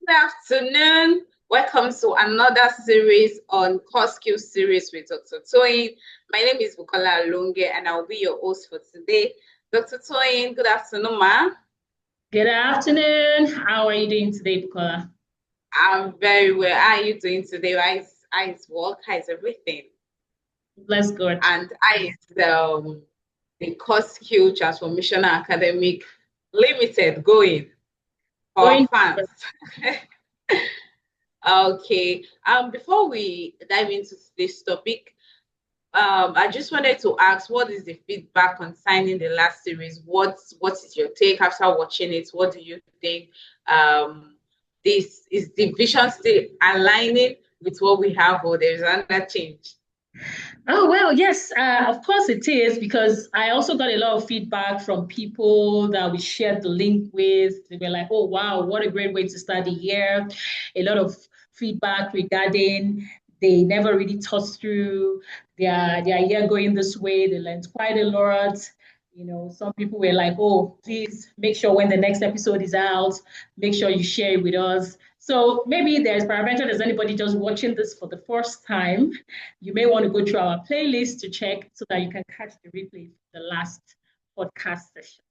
Good afternoon. Welcome to another series on core skills series with Dr. Toyin. My name is Bukola Alonge and I'll be your host for today. Dr. Toyin, good afternoon, ma. Good afternoon. How are you doing today, Bukola? I'm very well. How are you doing today? How is work? How is everything? Bless God. And I is the core skill transformational academic limited going for our Going fans. Okay. Before we dive into this topic, I just wanted to ask, what is the feedback concerning the last series? What is your take after watching it? What do you think? This is the vision still aligning with what we have, or there's another change? Oh, well, yes, of course it is, because I also got a lot of feedback from people that we shared the link with. They were like, oh, wow, what a great way to start the year. A lot of feedback regarding they never really thought through their year going this way. They learned quite a lot. Some people were like, oh, please make sure when the next episode is out, make sure you share it with us. So maybe there's anybody just watching this for the first time, you may want to go through our playlist to check so that you can catch the replay for the last podcast session.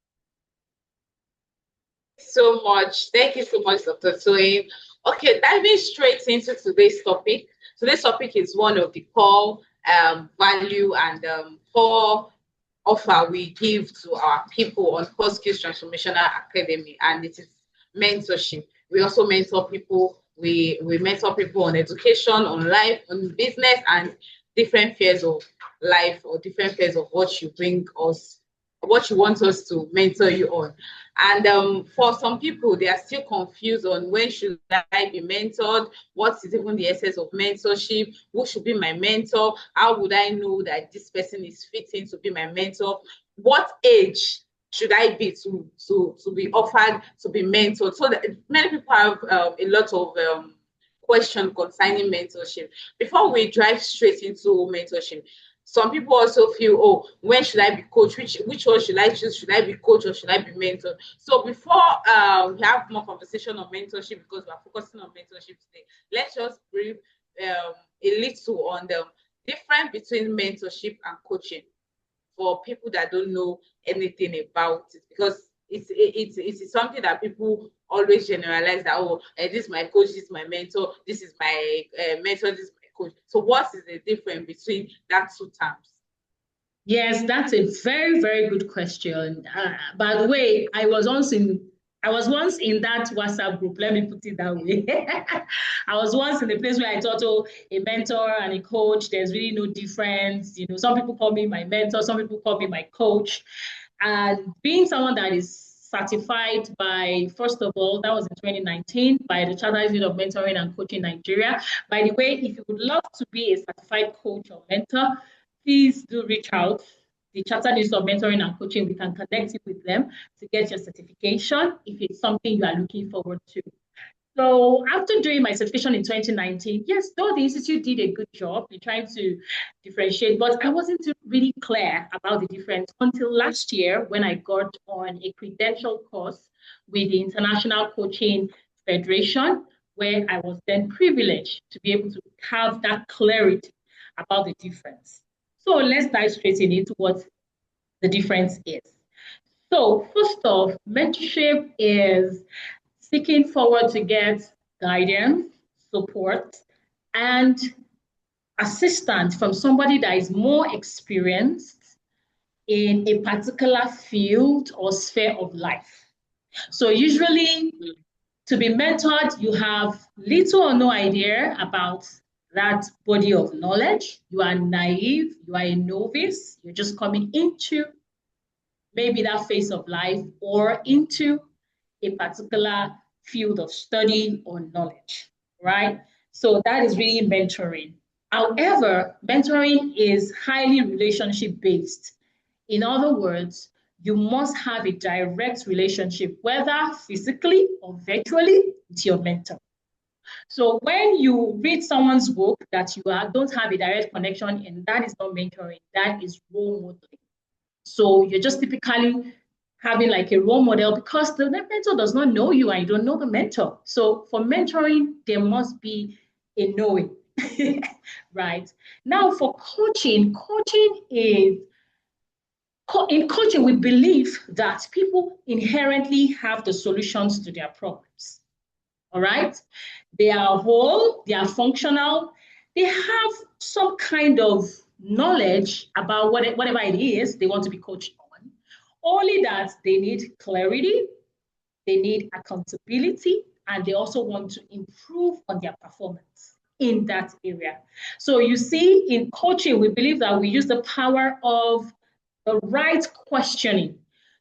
So much. Thank you so much, Dr. Toyin. Okay, diving straight into today's topic. Today's topic is one of the core value and core offer we give to our people on Core Skills Transformational Academy, and it is mentorship. We also mentor people. We mentor people on education, on life, on business, and different spheres of life, or different spheres of what you bring us, what you want us to mentor you on. And for some people, they are still confused on when should I be mentored, what is even the essence of mentorship, who should be my mentor, how would I know that this person is fitting to be my mentor, what age should I be to be offered to be mentored. So that many people have a lot of question concerning mentorship. Before we drive straight into mentorship, some people also feel, oh, when should I be coach? Which one should I choose? Should I be coach or should I be mentor? So before we have more conversation on mentorship, because we're focusing on mentorship today, let's just brief a little on the difference between mentorship and coaching for people that don't know anything about it, because it's something that people always generalize that, oh, this is my coach, this is my mentor, this is my mentor, this is my coach. So what is the difference between that two terms? Yes, that's a very, very good question. By the way, I was once in that WhatsApp group. Let me put it that way. I was once in the place where I thought, oh, a mentor and a coach, there's really no difference. Some people call me my mentor, some people call me my coach. And being someone that is certified by, first of all, that was in 2019 by the Chartered Institute of Mentoring and Coaching Nigeria. By the way, if you would love to be a certified coach or mentor, please do reach out. The Chartered Institute of Mentoring and Coaching, we can connect you with them to get your certification if it's something you are looking forward to. So after doing my certification in 2019, yes, though the institute did a good job in trying to differentiate, but I wasn't really clear about the difference until last year when I got on a credential course with the International Coaching Federation, where I was then privileged to be able to have that clarity about the difference. So let's dive straight into what the difference is. So first off, mentorship is seeking forward to get guidance, support, and assistance from somebody that is more experienced in a particular field or sphere of life. So usually to be mentored, you have little or no idea about that body of knowledge. You are naive, you are a novice, you're just coming into maybe that phase of life or into a particular field of study or knowledge, right? So that is really mentoring. However, mentoring is highly relationship based. In other words, you must have a direct relationship, whether physically or virtually, with your mentor. So when you read someone's book that don't have a direct connection, and that is not mentoring, that is role modeling. So you're just typically having like a role model, because the mentor does not know you and you don't know the mentor. So for mentoring, there must be a knowing, right? Now for coaching, in coaching, we believe that people inherently have the solutions to their problems. All right? They are whole, they are functional, they have some kind of knowledge about whatever it is they want to be coached on. Only that they need clarity, they need accountability, and they also want to improve on their performance in that area. So you see, in coaching, we believe that we use the power of the right questioning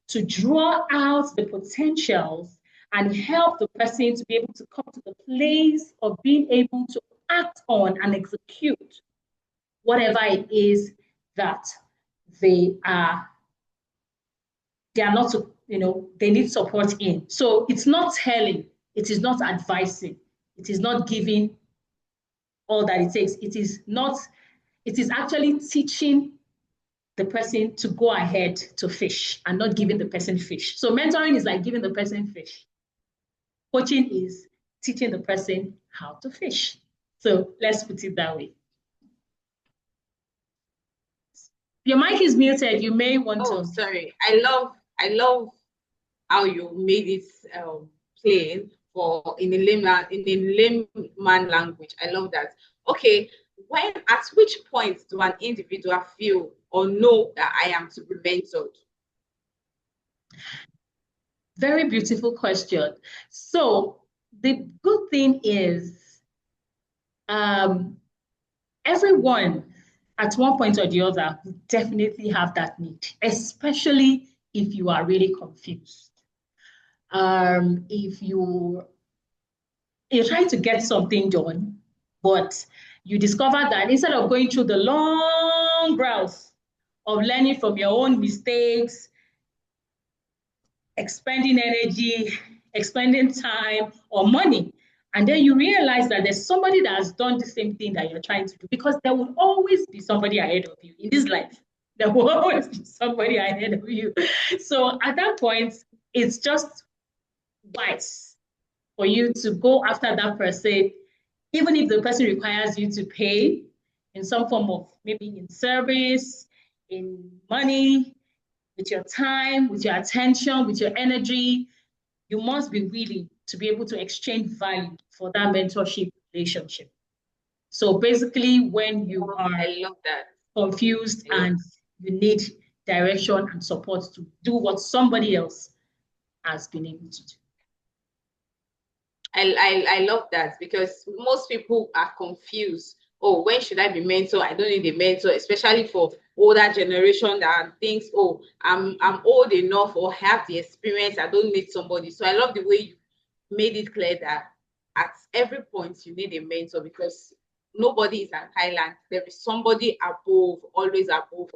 to draw out the potentials and help the person to be able to come to the place of being able to act on and execute whatever it is that they are not, they need support in. So it's not telling, it is not advising, it is not giving all that it takes. It is actually teaching the person to go ahead to fish and not giving the person fish. So mentoring is like giving the person fish. Coaching is teaching the person how to fish. So let's put it that way. Your mic is muted. You may want to. Oh, sorry. I love how you made it plain for in a layman language. I love that. Okay, at which point do an individual feel or know that I am to be mentored? Very beautiful question. So the good thing is, everyone at one point or the other will definitely have that need, especially if you are really confused. If you're trying to get something done, but you discover that instead of going through the long route of learning from your own mistakes, expending energy, expending time or money, and then you realize that there's somebody that has done the same thing that you're trying to do, because there will always be somebody ahead of you in this life. There will always be somebody ahead of you. So at that point, it's just wise for you to go after that person, even if the person requires you to pay in some form of, maybe in service, in money, with your time, with your attention, with your energy. You must be willing to be able to exchange value for that mentorship relationship. So basically, when you are I love that. confused and you need direction and support to do what somebody else has been able to do. I love that, because most people are confused. Oh, when should I be mentor? I don't need a mentor, especially for older generation that thinks, oh, I'm old enough or have the experience. I don't need somebody. So I love the way you made it clear that at every point you need a mentor, because nobody is an island. There is somebody above, always above,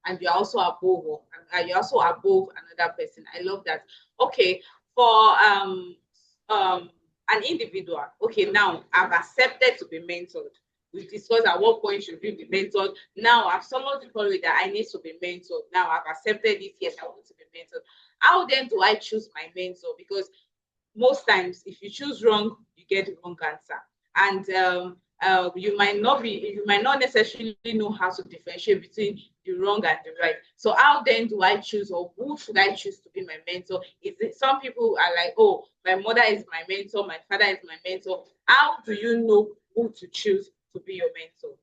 and you're also above, and you're also above another person. I love that. Okay, for an individual. Okay, now I've accepted to be mentored. We discussed at what point should we be mentored. Now I've someone to tell me that I need to be mentored. Now I've accepted it. Yes, I want to be mentored. How then do I choose my mentor? Because most times, if you choose wrong, you get the wrong answer, and you might not necessarily know how to differentiate between the wrong and the right. So how then do I choose, or who should I choose to be my mentor? Is it, some people are like, oh, my mother is my mentor, my father is my mentor. How do you know who to choose to be your mentor?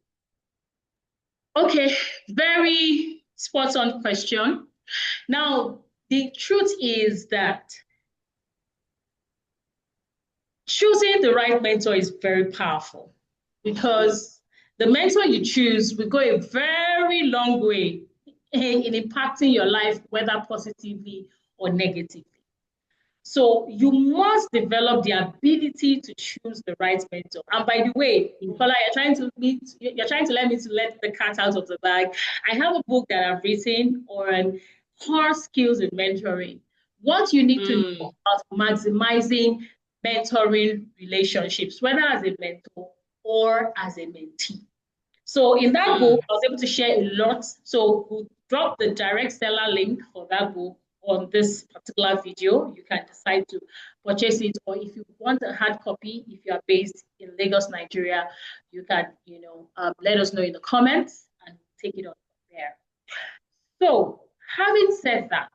Okay, very spot on question. Now, the truth is that choosing the right mentor is very powerful, because the mentor you choose will go a very long way in impacting your life, whether positively or negatively. So you must develop the ability to choose the right mentor. And by the way, Bukola, you're trying to let me to let the cat out of the bag. I have a book that I've written on core skills in mentoring. What you need to know about maximizing mentoring relationships, whether as a mentor or as a mentee. So in that book, I was able to share a lot. So we'll drop the direct seller link for that book on this particular video, you can decide to purchase it. Or if you want a hard copy, if you are based in Lagos, Nigeria, you can, let us know in the comments and take it on from there. So having said that,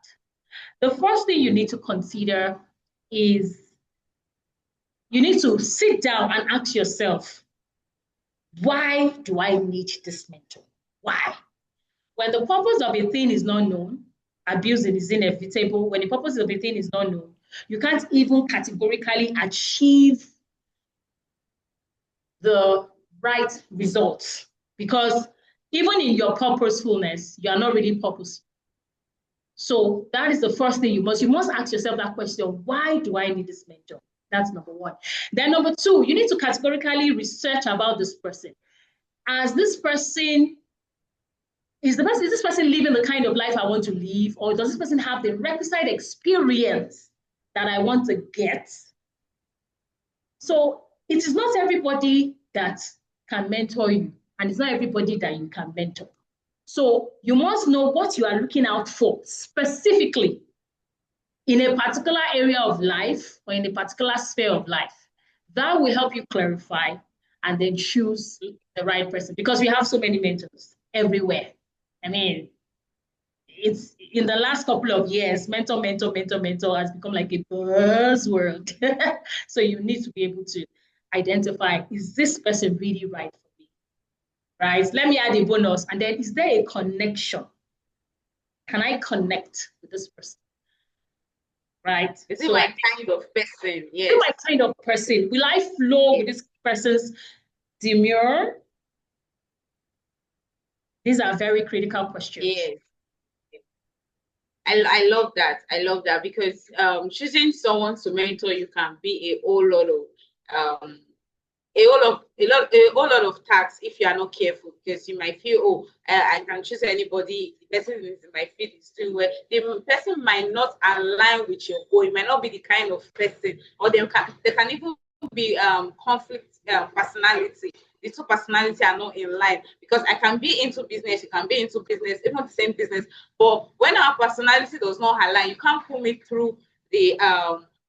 the first thing you need to consider is you need to sit down and ask yourself, why do I need this mentor? Why? When the purpose of a thing is not known, abuse is inevitable. When the purpose of a thing is not known, you can't even categorically achieve the right results, because even in your purposefulness, you are not really purposeful. So that is the first thing you must ask yourself that question, why do I need this mentor? That's number one. Then number two, you need to categorically research about this person. Is this person living the kind of life I want to live? Or does this person have the requisite experience that I want to get? So it is not everybody that can mentor you, and it's not everybody that you can mentor. So you must know what you are looking out for specifically in a particular area of life or in a particular sphere of life. That will help you clarify and then choose the right person, because we have so many mentors everywhere. I mean, it's in the last couple of years, mentor has become like a buzzword. So you need to be able to identify, is this person really right for me? Right? Let me add a bonus. And then, is there a connection? Can I connect with this person? Right? Is it my kind of person? Yes. Is it my kind of person? Will I flow with this person's demure? These are very critical questions. Yes. I love that. I love that, because choosing someone to mentor you can be a whole lot of tasks if you are not careful, because you might feel, oh, I can choose anybody. The person in my field is doing well. The person might not align with your goal. It might not be the kind of person, or there can even be conflict personality. The two personalities are not in line, because I can be into business, you can be into business, even the same business, but when our personality does not align, you can't pull me through the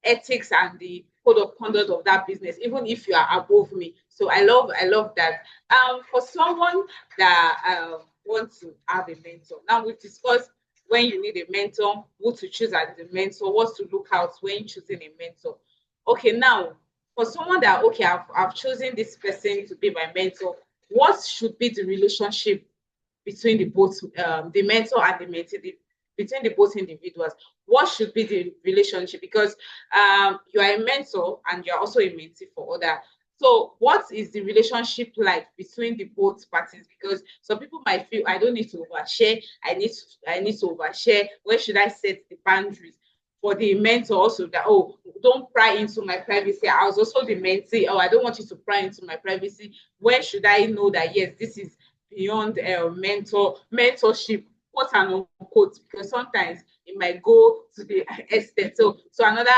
ethics and the code of conduct of that business, even if you are above me. So I love that. For someone that wants to have a mentor, now we've discussed when you need a mentor, who to choose as the mentor, what to look out when choosing a mentor. Okay, now for someone that, okay, I've chosen this person to be my mentor, what should be the relationship between the both, the mentor and the mentee, between the both individuals? What should be the relationship? Because you are a mentor and you're also a mentee for other. So what is the relationship like between the both parties? Because some people might feel, I don't need to overshare. I need to overshare. Where should I set the boundaries? For the mentor also, that, oh, don't pry into my privacy. I was also the mentee. Oh, I don't want you to pry into my privacy. Where should I know that, yes, this is beyond mentorship, quote and unquote, because sometimes it might go to the extent, so another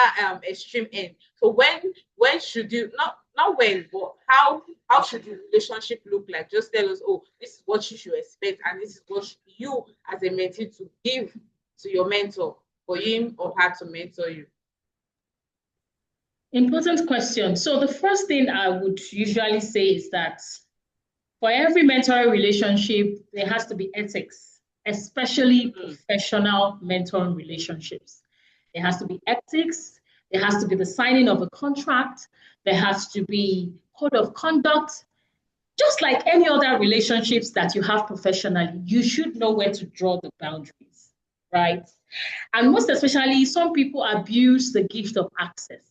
extreme end. So when should you, not when, but how should the relationship look like? Just tell us, oh, this is what you should expect, and this is what you as a mentee to give to your mentor for him or her to mentor you. Important question. So the first thing I would usually say is that for every mentoring relationship, there has to be ethics, especially professional mentoring relationships. There has to be ethics. There has to be the signing of a contract. There has to be code of conduct. Just like any other relationships that you have professionally, you should know where to draw the boundaries, right? And most especially, some people abuse the gift of access.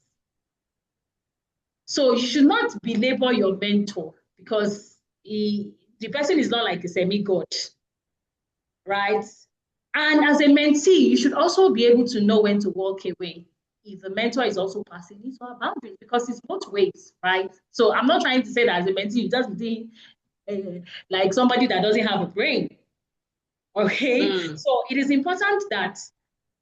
So you should not belabor your mentor, because the person is not like a semi-god, right? And as a mentee, you should also be able to know when to walk away if the mentor is also passing his or her boundaries, because it's both ways, right? So I'm not trying to say that as a mentee, you just be like somebody that doesn't have a brain, okay? So it is important that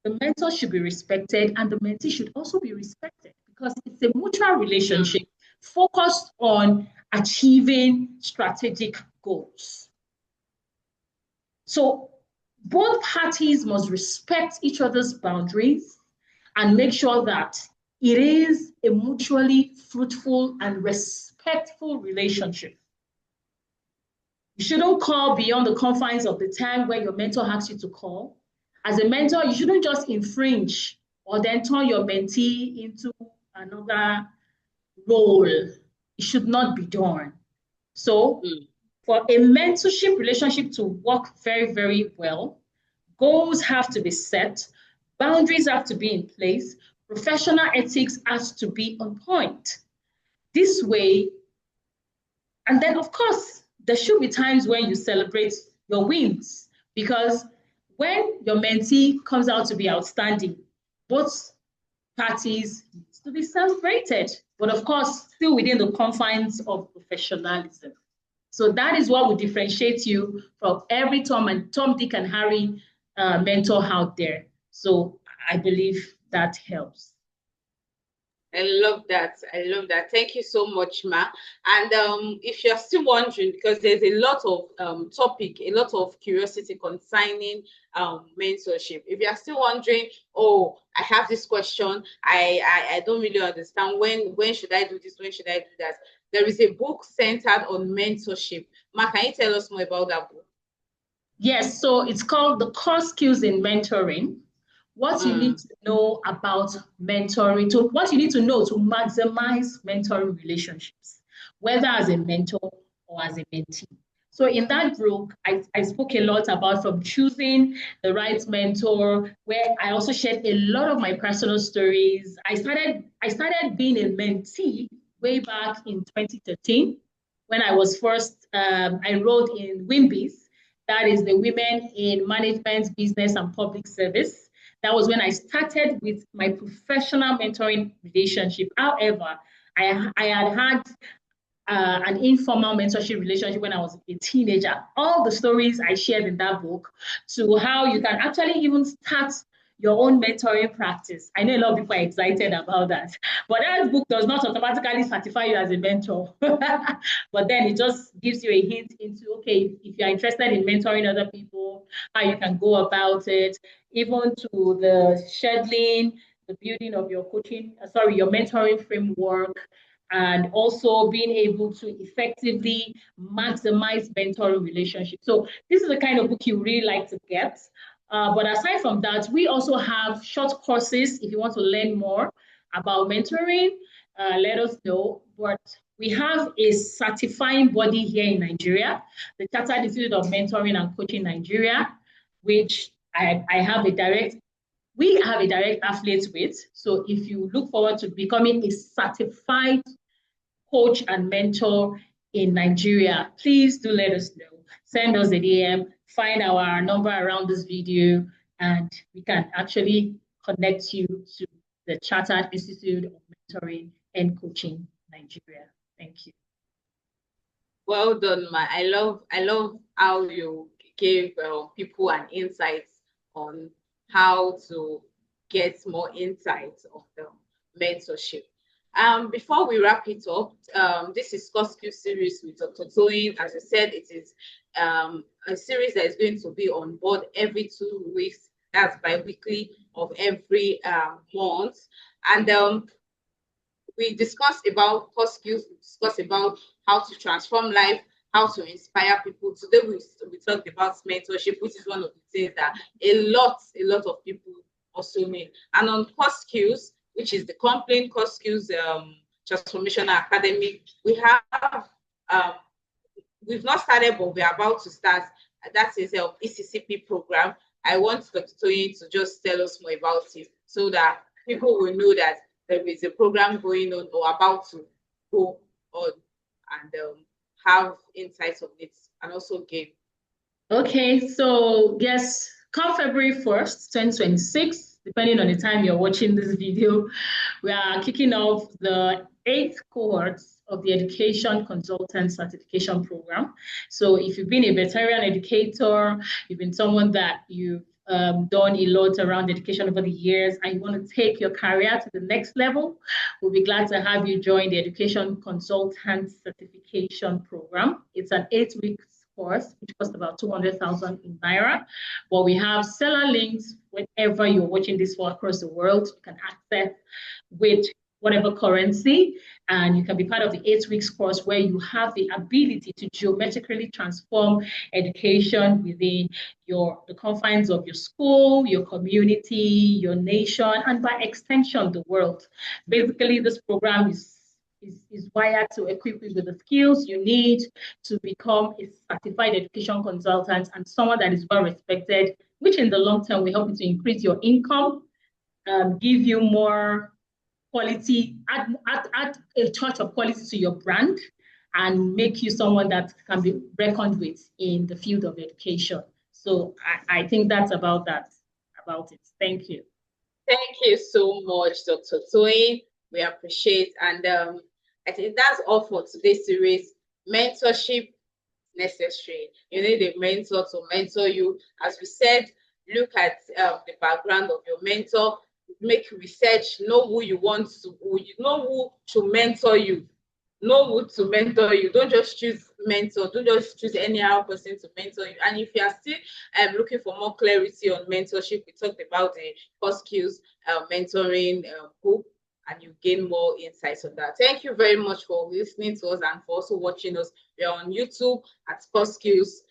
the mentor should be respected and the mentee should also be respected, because it's a mutual relationship focused on achieving strategic goals. So both parties must respect each other's boundaries and make sure that it is a mutually fruitful and respectful relationship. You shouldn't call beyond the confines of the time where your mentor asks you to call. As a mentor, you shouldn't just infringe or then turn your mentee into another role. It should not be done. So for a mentorship relationship to work very, very well, goals have to be set, boundaries have to be in place, professional ethics has to be on point. This way, and then of course, there should be times when you celebrate your wins, because when your mentee comes out to be outstanding, both parties need to be celebrated, but of course, still within the confines of professionalism. So that is what will differentiate you from every Tom, Dick, and Harry mentor out there. So I believe that helps. I love that. I love that. Thank you so much, Ma. And if you're still wondering, because there's a lot of a lot of curiosity concerning mentorship. If you're still wondering, oh, I have this question, I don't really understand. When should I do this? When should I do that? There is a book centered on mentorship. Ma, can you tell us more about that book? Yes, so it's called The Core Skills in Mentoring. What you need to know about mentoring, what you need to know to maximize mentoring relationships, whether as a mentor or as a mentee. So in that book, I spoke a lot about from choosing the right mentor, where I also shared a lot of my personal stories. I started being a mentee way back in 2013 when I was first, I enrolled in WIMBIS, that is the Women in Management, Business and Public Service. That was when I started with my professional mentoring relationship. However, I had an informal mentorship relationship when I was a teenager. All the stories I shared in that book to how you can actually even start your own mentoring practice. I know a lot of people are excited about that, but that book does not automatically certify you as a mentor. But then it just gives you a hint into, okay, if you're interested in mentoring other people, how you can go about it, even to the scheduling, the building of your your mentoring framework, and also being able to effectively maximize mentoring relationships. So this is the kind of book you really like to get. But aside from that, we also have short courses. If you want to learn more about mentoring, let us know. But we have a certifying body here in Nigeria, the Chartered Institute of Mentoring and Coaching Nigeria, which we have a direct affiliate with. So if you look forward to becoming a certified coach and mentor in Nigeria, please do let us know. Send us a DM, find our number around this video, and we can actually connect you to the Chartered Institute of Mentoring and Coaching Nigeria. Thank you. Well done, Ma. I love how you gave people an insight on how to get more insights of the mentorship. Before we wrap it up, this is Core Skills series with Dr. Toyin. As I said, it is a series that is going to be on board every 2 weeks. That's bi-weekly of every month. And we discussed about core skills, we discussed about how to transform life, how to inspire people. Today we talked about mentorship, which is one of the things that a lot of people also need. And on core skills, which is the Complete Core Skills Transformational Academy, we have we've not started, but we're about to start. That is an ECCP program. I want Dr. Toyin to just tell us more about it so that people will know that there is a program going on or about to go on, and have insights on it and also give. Okay, so yes, come February 1st, 2026, depending on the time you're watching this video, we are kicking off the 8th cohort of the Education Consultant Certification Program. So if you've been a veteran educator, you've been someone that you've done a lot around education over the years, and you want to take your career to the next level, we'll be glad to have you join the Education Consultant Certification Program. It's an 8-week course, which costs about 200,000 in Naira. But we have seller links whenever you're watching this for across the world. You can access with whatever currency, and you can be part of the 8 weeks course where you have the ability to geometrically transform education within the confines of your school, your community, your nation, and by extension, the world. Basically, this program is wired to equip you with the skills you need to become a certified education consultant and someone that is well respected, which in the long term will help you to increase your income, give you more quality, add a touch of quality to your brand, and make you someone that can be reckoned with in the field of education. So I think that's about it. Thank you. Thank you so much, Dr. Toyin. We appreciate, and I think that's all for today's series. Mentorship necessary. You need a mentor to mentor you. As we said, look at the background of your mentor, make research, know who you want to, know who to mentor you. Know who to mentor you. Don't just choose mentor. Don't just choose any other person to mentor you. And if you are still looking for more clarity on mentorship, we talked about the core skills mentoring book, and you gain more insights on that. Thank you very much for listening to us and for also watching us. We are on YouTube at Core Skills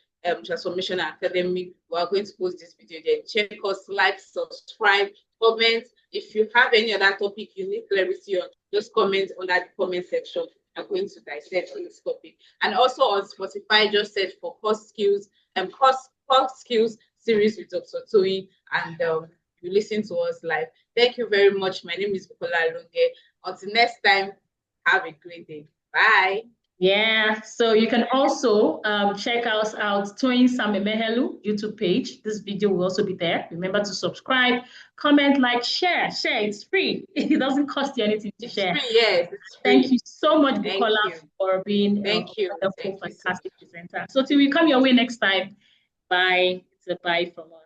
Transformation Academy. We are going to post this video there. Check us, like, subscribe, comment. If you have any other topic you need clarity on, just comment under the comment section. I'm going to dissect this topic. And also on Spotify, just search for Core Skills Core Skills series with Dr. Toyin, and you listen to us live. Thank you very much. My name is Bukola Alonge. Until next time, have a great day. Bye. Yeah, so you can also check us out, Toyin Sam-Emehelu YouTube page. This video will also be there. Remember to subscribe, comment, like, share. It's free. It doesn't cost you anything to share. Free, yes, it's free. Thank you so much, Bukola, for being a wonderful, fantastic presenter. So till we come your way next time, bye. It's a bye from us.